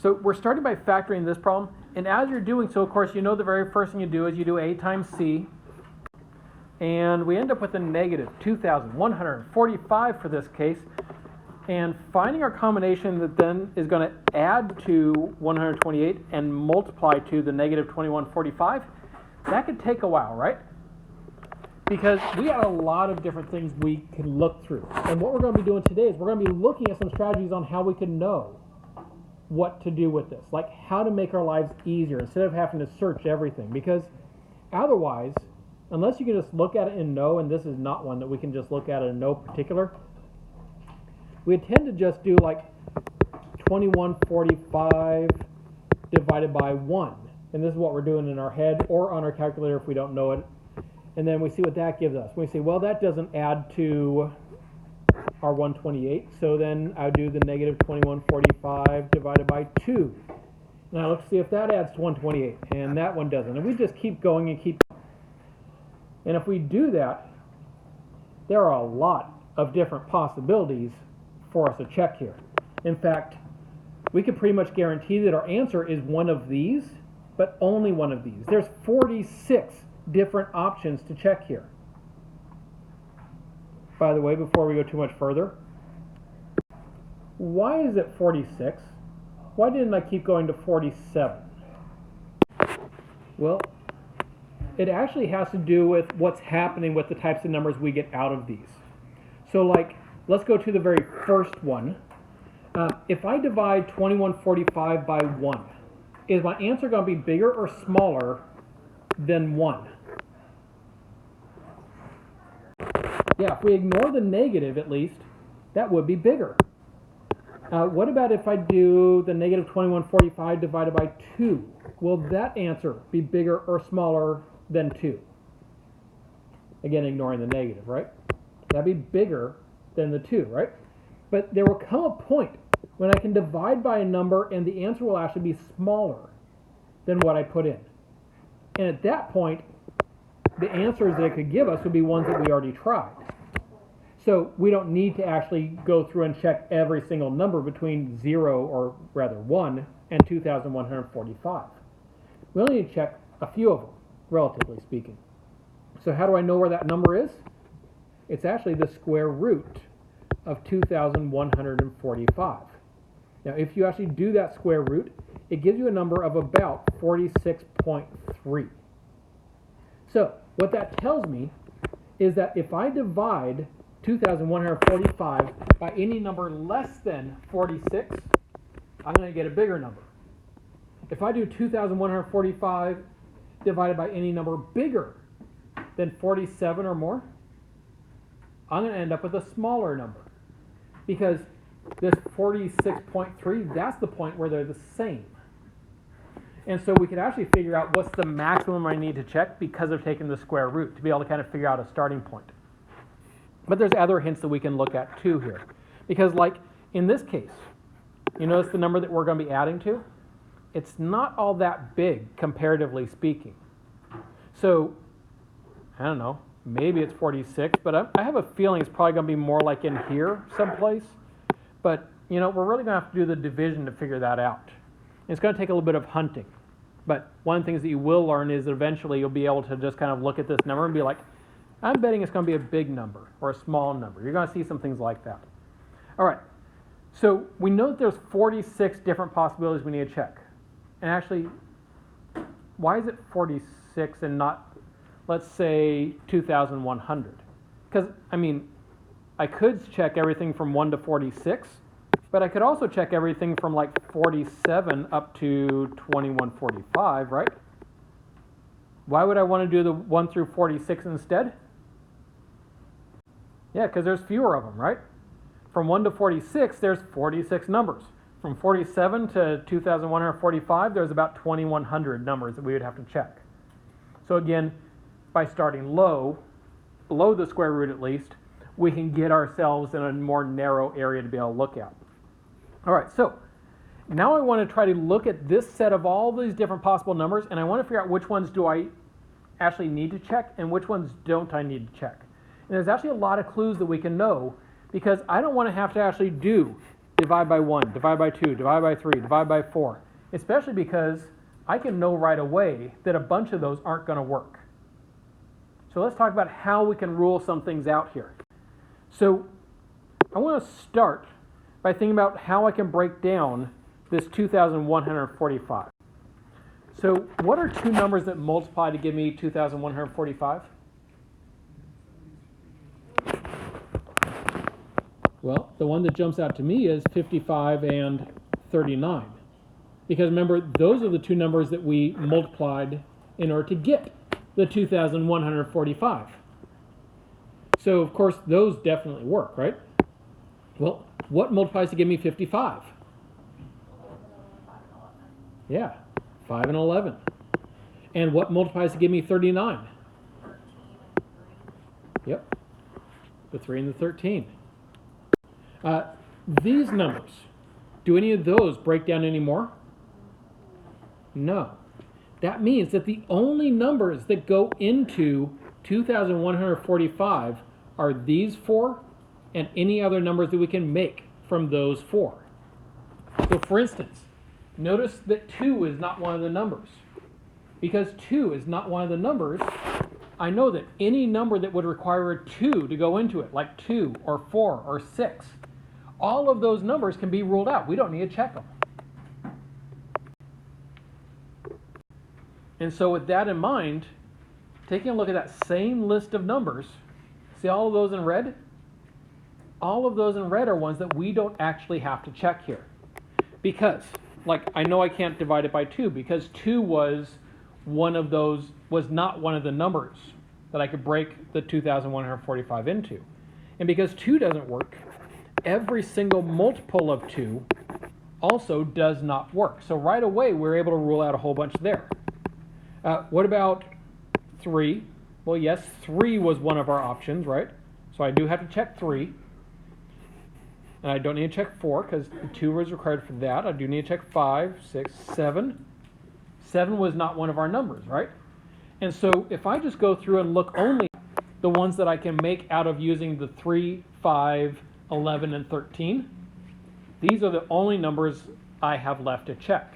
So we're starting by factoring this problem, and as you're doing so, of course, you know the very first thing you do is you do a times c, and we end up with a negative 2,145 for this case, and finding our combination that then is going to add to 128 and multiply to the negative 2145, that could take a while, right? Because we got a lot of different things we can look through. And what we're going to be doing today is we're going to be looking at some strategies on how we can know what to do with this, like how to make our lives easier instead of having to search everything. Because otherwise, unless you can just look at it and know, and this is not one that we can just look at it and know particular, we tend to just do like 2145 divided by 1. And this is what we're doing in our head or on our calculator if we don't know it. And then we see what that gives us. We say, well, that doesn't add to our 128, so then I do the negative 2145 divided by 2. Now let's see if that adds to 128, and that one doesn't. And we just keep going and keep going. And if we do that, there are a lot of different possibilities for us to check here. In fact, we can pretty much guarantee that our answer is one of these, but only one of these. There's 46 different options to check here. By the way, before we go too much further, why is it 46? Why didn't I keep going to 47? Well, it actually has to do with what's happening with the types of numbers we get out of these. So like, let's go to the very first one. If I divide 2145 by 1, is my answer going to be bigger or smaller than 1? Yeah, if we ignore the negative at least, that would be bigger. What about if I do the negative 2145 divided by 2? Will that answer be bigger or smaller than 2? Again, ignoring the negative, right? That'd be bigger than the 2, right? But there will come a point when I can divide by a number and the answer will actually be smaller than what I put in. And at that point, the answers that it could give us would be ones that we already tried. So we don't need to actually go through and check every single number between 0, or rather 1, and 2,145. We only need to check a few of them, relatively speaking. So how do I know where that number is? It's actually the square root of 2,145. Now, if you actually do that square root, it gives you a number of about 46.3. So what that tells me is that if I divide 2,145 by any number less than 46, I'm going to get a bigger number. If I do 2,145 divided by any number bigger than 47 or more, I'm going to end up with a smaller number. Because this 46.3, that's the point where they're the same. And so we could actually figure out what's the maximum I need to check because of taking the square root to be able to kind of figure out a starting point. But there's other hints that we can look at too here. Because like in this case, you notice the number that we're going to be adding to? It's not all that big, comparatively speaking. So, I don't know, maybe it's 46, but I have a feeling it's probably going to be more like in here someplace. But, you know, we're really going to have to do the division to figure that out. It's going to take a little bit of hunting. But one of the things that you will learn is that eventually you'll be able to just kind of look at this number and be like, I'm betting it's going to be a big number or a small number. You're going to see some things like that. All right. So we know that there's 46 different possibilities we need to check. And actually, why is it 46 and not, let's say, 2,100? Because, I mean, I could check everything from 1 to 46, but I could also check everything from like 47 up to 2145, right? Why would I want to do the 1 through 46 instead? Yeah, because there's fewer of them, right? From 1 to 46, there's 46 numbers. From 47 to 2,145, there's about 2,100 numbers that we would have to check. So again, by starting low, below the square root at least, we can get ourselves in a more narrow area to be able to look at. All right, so now I want to try to look at this set of all these different possible numbers, and I want to figure out which ones do I actually need to check and which ones don't I need to check. And there's actually a lot of clues that we can know, because I don't want to have to actually do divide by 1, divide by 2, divide by 3, divide by 4, especially because I can know right away that a bunch of those aren't going to work. So let's talk about how we can rule some things out here. So I want to start by thinking about how I can break down this 2,145. So what are two numbers that multiply to give me 2,145? Well, the one that jumps out to me is 55 and 39. Because remember, those are the two numbers that we multiplied in order to get the 2,145. So, of course, those definitely work, right? Well, what multiplies to give me 55? Yeah, 5 and 11. And what multiplies to give me 39? Yep, the 3 and the 13. These numbers, do any of those break down anymore? No. That means that the only numbers that go into 2,145 are these four and any other numbers that we can make from those four. So for instance, notice that 2 is not one of the numbers. Because 2 is not one of the numbers, I know that any number that would require a 2 to go into it, like 2 or 4 or 6, all of those numbers can be ruled out. We don't need to check them. And so with that in mind, taking a look at that same list of numbers, see all of those in red? All of those in red are ones that we don't actually have to check here. Because, like, I know I can't divide it by 2 because 2 was not one of the numbers that I could break the 2,145 into. And because 2 doesn't work, every single multiple of 2 also does not work. So right away, we're able to rule out a whole bunch there. What about 3? Well, yes, 3 was one of our options, right? So I do have to check 3. And I don't need to check 4 because 2 was required for that. I do need to check 5, 6, 7. 7 was not one of our numbers, right? And so if I just go through and look only at the ones that I can make out of using the 3, 5, 11, and 13, these are the only numbers I have left to check.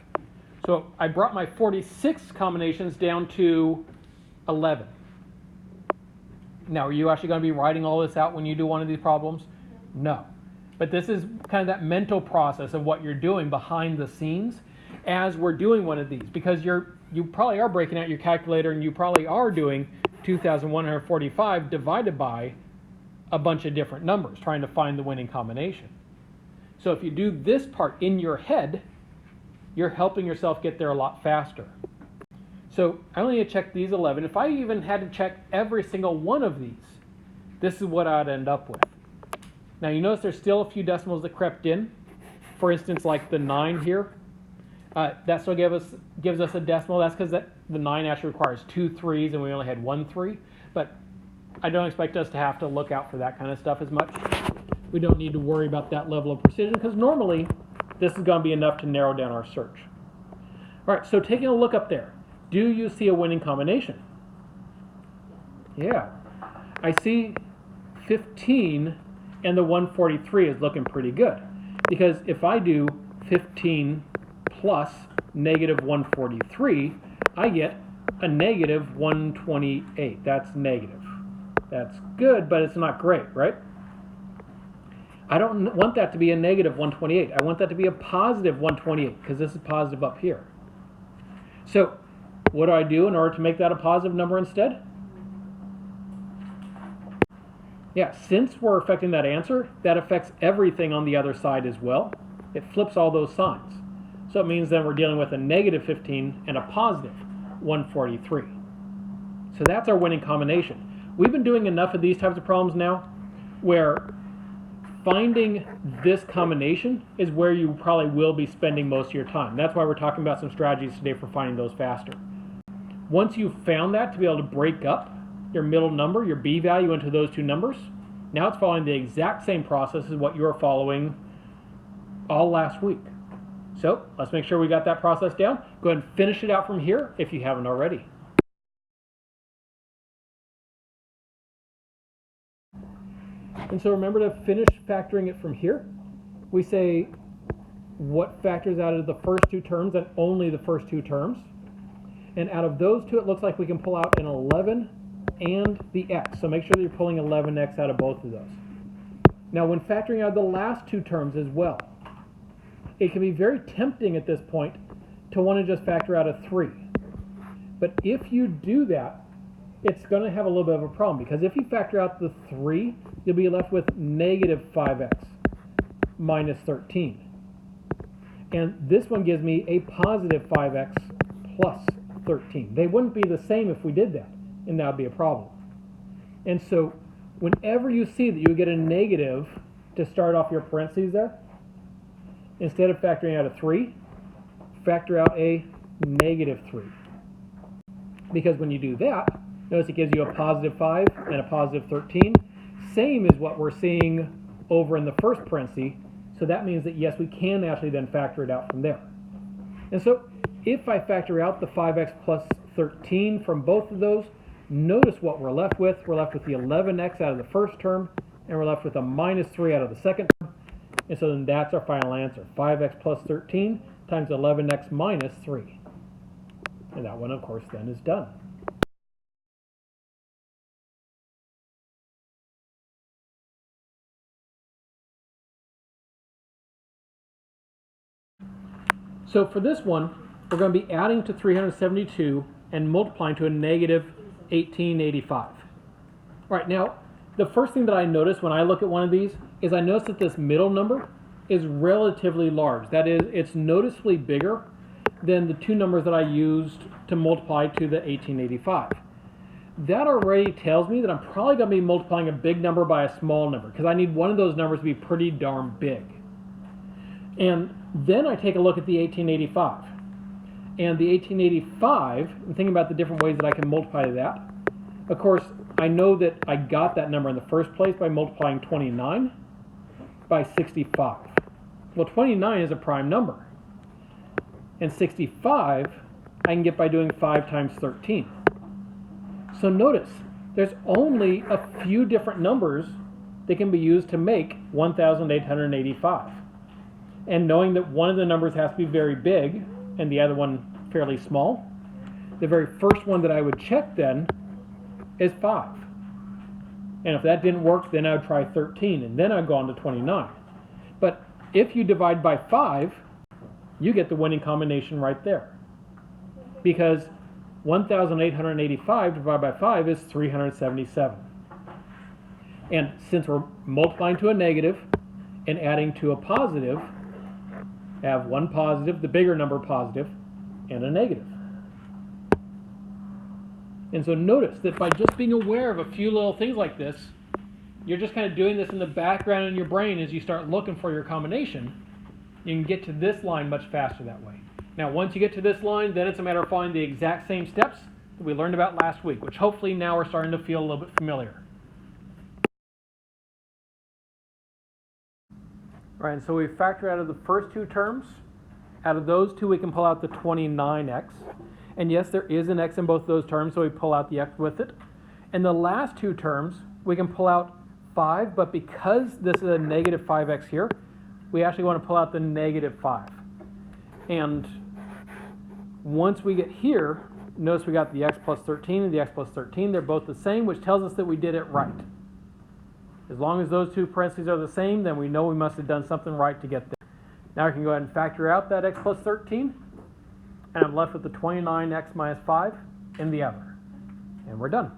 So I brought my 46 combinations down to 11. Now, are you actually going to be writing all this out when you do one of these problems? No. But this is kind of that mental process of what you're doing behind the scenes as we're doing one of these. Because you probably are breaking out your calculator and you probably are doing 2,145 divided by a bunch of different numbers, trying to find the winning combination. So if you do this part in your head, you're helping yourself get there a lot faster. So I only need to check these 11. If I even had to check every single one of these, this is what I'd end up with. Now you notice there's still a few decimals that crept in. For instance, like the 9 here. That still gives us a decimal. That's because the 9 actually requires 2 3s and we only had 1 3. But I don't expect us to have to look out for that kind of stuff as much. We don't need to worry about that level of precision because normally this is going to be enough to narrow down our search. All right, so taking a look up there, do you see a winning combination? Yeah, I see 15 and the 143 is looking pretty good. Because if I do 15 plus negative 143, I get a negative 128. That's negative. That's good, but it's not great, right? I don't want that to be a negative 128. I want that to be a positive 128 because this is positive up here. So what do I do in order to make that a positive number instead? Yeah, since we're affecting that answer, that affects everything on the other side as well. It flips all those signs. So it means then we're dealing with a negative 15 and a positive 143. So that's our winning combination. We've been doing enough of these types of problems now where finding this combination is where you probably will be spending most of your time. That's why we're talking about some strategies today for finding those faster. Once you've found that to be able to break up your middle number, your B value, into those two numbers, now it's following the exact same process as what you were following all last week. So let's make sure we got that process down. Go ahead and finish it out from here if you haven't already. And so remember to finish factoring it from here. we say what factors out of the first two terms and only the first two terms. And out of those two, it looks like we can pull out an 11 and the x. So make sure that you're pulling 11x out of both of those. Now, when factoring out the last two terms as well, it can be very tempting at this point to want to just factor out a 3. But if you do that, it's going to have a little bit of a problem, because if you factor out the 3, you'll be left with negative 5x minus 13. And this one gives me a positive 5x plus 13. They wouldn't be the same if we did that, and that would be a problem. And so whenever you see that you get a negative to start off your parentheses there, instead of factoring out a 3, factor out a negative 3. Because when you do that, notice it gives you a positive 5 and a positive 13. Same as what we're seeing over in the first parenthesis. So that means that, yes, we can actually then factor it out from there. And so if I factor out the 5x plus 13 from both of those, notice what we're left with. We're left with the 11x out of the first term, and we're left with a minus 3 out of the second term. And so then that's our final answer. 5x plus 13 times 11x minus 3. And that one, of course, then is done. So for this one, we're going to be adding to 372 and multiplying to a negative 1885. All right, now, the first thing that I notice when I look at one of these is I notice that this middle number is relatively large. That is, it's noticeably bigger than the two numbers that I used to multiply to the 1885. That already tells me that I'm probably going to be multiplying a big number by a small number, because I need one of those numbers to be pretty darn big. And then I take a look at the 1885. And the 1885, I'm thinking about the different ways that I can multiply to that. Of course, I know that I got that number in the first place by multiplying 29 by 65. Well, 29 is a prime number. And 65 I can get by doing 5 times 13. So notice, there's only a few different numbers that can be used to make 1,885. And knowing that one of the numbers has to be very big and the other one fairly small, the very first one that I would check then is 5. And if that didn't work, then I would try 13, and then I'd go on to 29. But if you divide by 5, you get the winning combination right there. Because 1,885 divided by 5 is 377. And since we're multiplying to a negative and adding to a positive, I have one positive, the bigger number positive, and a negative. And so notice that by just being aware of a few little things like this, you're just kind of doing this in the background in your brain as you start looking for your combination. You can get to this line much faster that way. Now, once you get to this line, then it's a matter of following the exact same steps that we learned about last week, which hopefully now we're starting to feel a little bit familiar. All right, and so we factor out of the first two terms. Out of those two, we can pull out the 29x. And yes, there is an x in both of those terms, so we pull out the x with it. In the last two terms, we can pull out 5, but because this is a negative 5x here, we actually want to pull out the negative 5. And once we get here, notice we got the x plus 13 and the x plus 13. They're both the same, which tells us that we did it right. As long as those two parentheses are the same, then we know we must have done something right to get there. Now I can go ahead and factor out that x plus 13, and I'm left with the 29x minus 5 in the other. And we're done.